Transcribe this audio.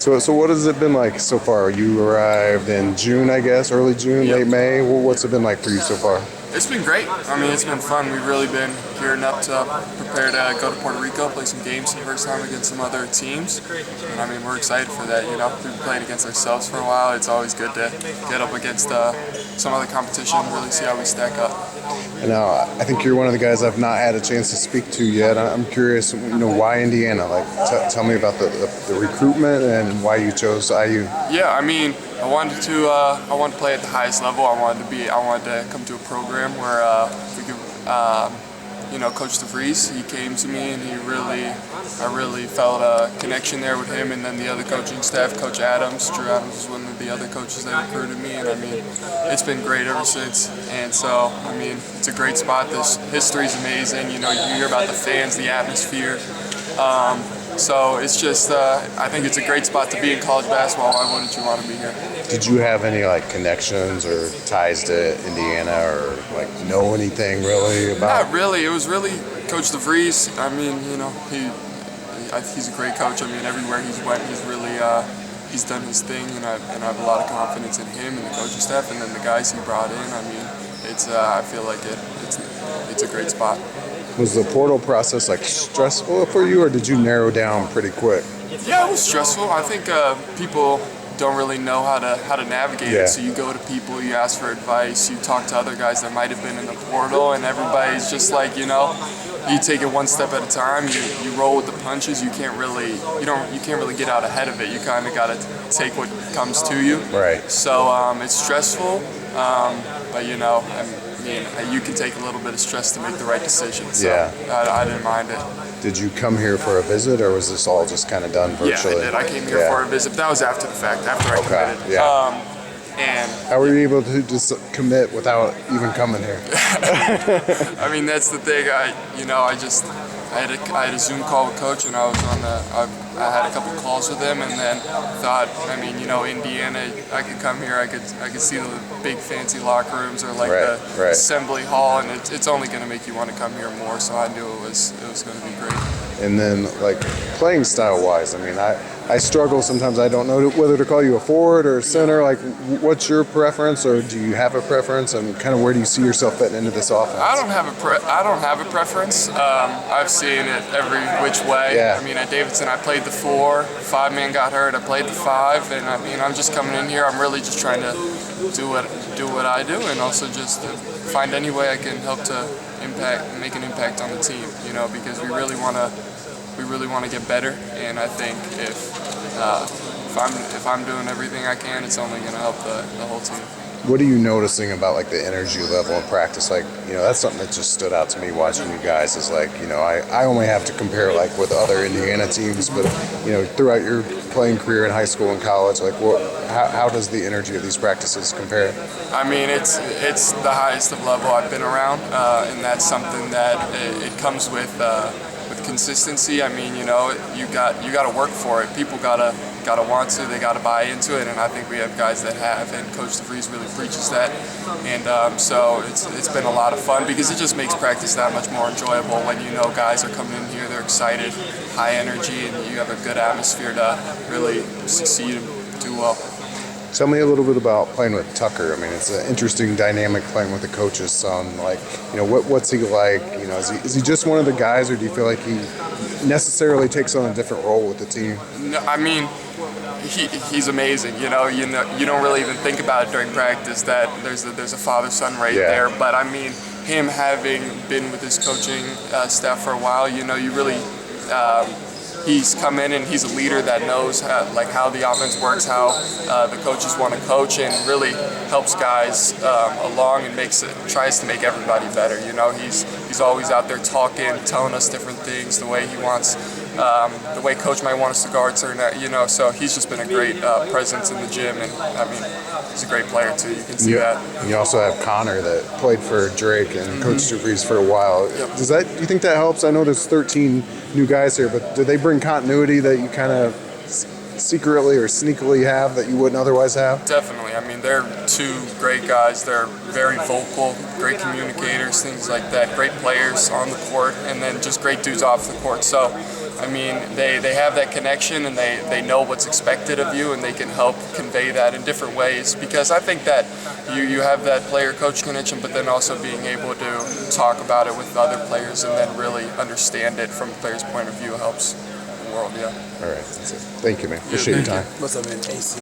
So what has it been like so far? You arrived in June, I guess, early June, Yep. late May. What's it been like for you so far? It's been great. I mean, it's been fun. We've really been gearing up to prepare to go to Puerto Rico, play some games for the first time against some other teams. And I mean, we're excited for that. You know, we've played against ourselves for a while. It's always good to get up against some other competition and really see how we stack up. And now I think you're one of the guys I've not had a chance to speak to yet. I'm curious, why Indiana? Like, tell me about the recruitment and why you chose IU. Yeah, I mean, I wanted to play at the highest level. I wanted to come to a program where we could, Coach DeVries. He came to me and I really felt a connection there with him, and then the other coaching staff, Coach Adams. Drew Adams was one of the other coaches that recruited me, and I mean, it's been great ever since. And so, I mean, it's a great spot. This history's amazing. You know, you hear about the fans, the atmosphere. So it's just, I think it's a great spot to be in college basketball. Why wouldn't you want to be here? Did you have any like connections or ties to Indiana, or like know anything really about? Not really. It was really Coach DeVries. I mean, you know, he's a great coach. I mean, everywhere he's went, he's done his thing, and I have a lot of confidence in him and the coaching staff, and then the guys he brought in. I mean, I feel like it's a great spot. Was the portal process like stressful for you, or did you narrow down pretty quick? Yeah, it was stressful. I think people don't really know how to navigate Yeah. it. So you go to people, you ask for advice, you talk to other guys that might have been in the portal, and everybody's just like, you take it one step at a time. You roll with the punches. You can't really get out ahead of it. You kind of got to take what comes to you. Right. So it's stressful, but you can take a little bit of stress to make the right decision. So Yeah. I didn't mind it. Did you come here for a visit, or was this all just kind of done virtually? Yeah, I did. I came here for a visit. That was after the fact, after I Okay, committed. yeah. And How were you able to just commit without even coming here? I mean, that's the thing. I had a Zoom call with Coach, and I had a couple calls with him, and then thought, Indiana, I could come here, I could see the big fancy locker rooms, or like the assembly hall, and it's only going to make you want to come here more. So I knew it was going to be great. And then, like, playing style-wise, I mean, I struggle sometimes. I don't know whether to call you a forward or a center. Like, what's your preference, or do you have a preference, and kind of where do you see yourself fitting into this offense? I don't have a preference. I've seen it every which way. Yeah. I mean, at Davidson, I played the 4. 5-man got hurt. I played the 5, and I mean, I'm just coming in here. I'm really just trying to do what I do, and also just to find any way I can help to make an impact on the team. Because we really want to get better, and I think if I'm doing everything I can, it's only going to help the whole team. What are you noticing about, like, the energy level in practice? Like, that's something that just stood out to me watching you guys is, like, I only have to compare, like, with other Indiana teams, but, throughout your playing career in high school and college, like, how does the energy of these practices compare? I mean, it's the highest of level I've been around, and that's something that it comes with consistency. I mean, you got to work for it. People gotta want to. They gotta buy into it, and I think we have guys that have. And Coach DeVries really preaches that. And so it's been a lot of fun because it just makes practice that much more enjoyable when guys are coming in here, they're excited, high energy, and you have a good atmosphere to really succeed and do well. Tell me a little bit about playing with Tucker. I mean, it's an interesting dynamic playing with the coach's son. Like, what's he like? Is he just one of the guys, or do you feel like he necessarily takes on a different role with the team? No, I mean, he's amazing. You don't really even think about it during practice that there's a father-son there. But I mean, him having been with his coaching staff for a while, you really. He's come in and he's a leader that knows how the offense works, how the coaches want to coach, and really helps guys along and tries to make everybody better. He's always out there talking, telling us different things, the way he wants, the way coach might want us to guard certain. So he's just been a great presence in the gym, and I mean, he's a great player too. You can see that. And you also have Connor that played for Drake and Coach DeVries for a while. Yep. Do you think that helps? I know there's 13 new guys here, but do they bring continuity that you kind of secretly or sneakily have that you wouldn't otherwise have? Definitely. I mean, they're 2 great guys. They're very vocal, great communicators, things like that. Great players on the court, and then just great dudes off the court. So I mean, they have that connection and they know what's expected of you, and they can help convey that in different ways. Because I think that you have that player-coach connection, but then also being able to talk about it with other players and then really understand it from the player's point of view helps the world. Yeah. All right, that's it. Thank you, man. Appreciate your time. What's up, man? AC.